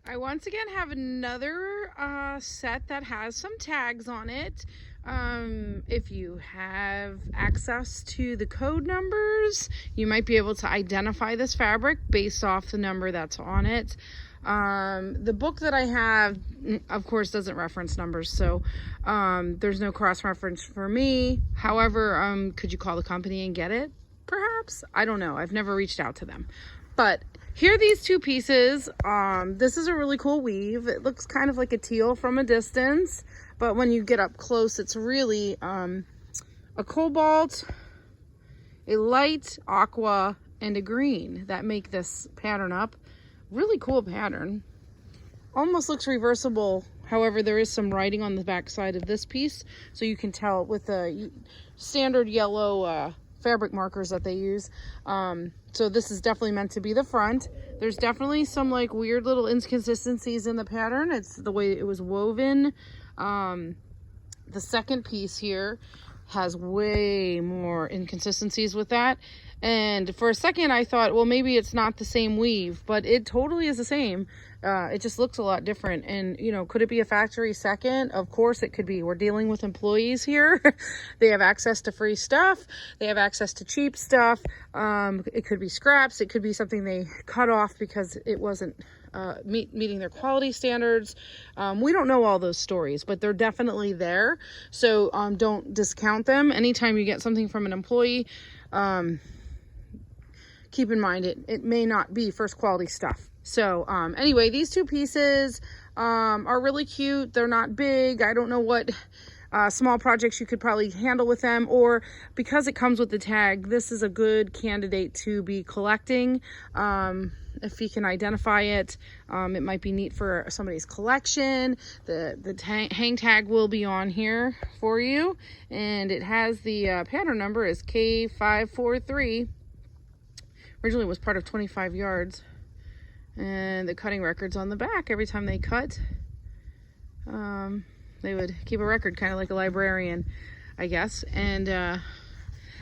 I once again have another set that has some tags on it. If you have access to the code numbers, you might be able to identify this fabric based off the number that's on it. The book that I have, of course, doesn't reference numbers, so there's no cross-reference for me. However, could you call the company and get it? Perhaps. I don't know. I've never reached out to them. But here are these two pieces. This is a really cool weave. It looks kind of like a teal from a distance, but when you get up close, it's really a cobalt, a light aqua, and a green that make this pattern up. Really cool pattern. Almost looks reversible. However, there is some writing on the back side of this piece, so you can tell with the standard yellow fabric markers that they use. So this is definitely meant to be the front. There's definitely some like weird little inconsistencies in the pattern. It's the way it was woven. The second piece here has way more inconsistencies with that. And for a second I thought, well, maybe it's not the same weave, but it totally is the same. It just looks a lot different. And, you know, could it be a factory second? Of course it could be. We're dealing with employees here. They have access to free stuff. They have access to cheap stuff. It could be scraps. It could be something they cut off because it wasn't meeting their quality standards. We don't know all those stories, but they're definitely there. So don't discount them. Anytime you get something from an employee, keep in mind it may not be first quality stuff. So anyway, these two pieces are really cute. They're not big. I don't know what small projects you could probably handle with them, or because it comes with the tag, this is a good candidate to be collecting. If you can identify it, it might be neat for somebody's collection. The hang tag will be on here for you, and it has the pattern number is K543. Originally it was part of 25 yards. And the cutting records on the back. Every time they cut, they would keep a record, kind of like a librarian, I guess. And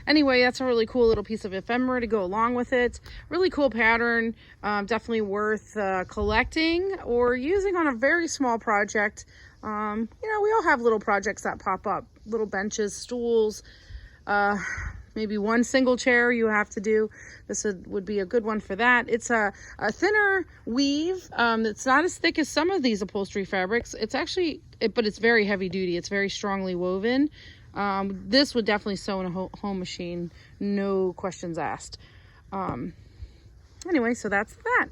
anyway, that's a really cool little piece of ephemera to go along with it. Really cool pattern. Definitely worth collecting or using on a very small project. You know, we all have little projects that pop up. Little benches, stools, maybe one single chair you have to do. This would be a good one for that. It's a thinner weave. It's not as thick as some of these upholstery fabrics. It's actually, but it's very heavy duty. It's very strongly woven. This would definitely sew in a home machine. No questions asked. Anyway, so that's that.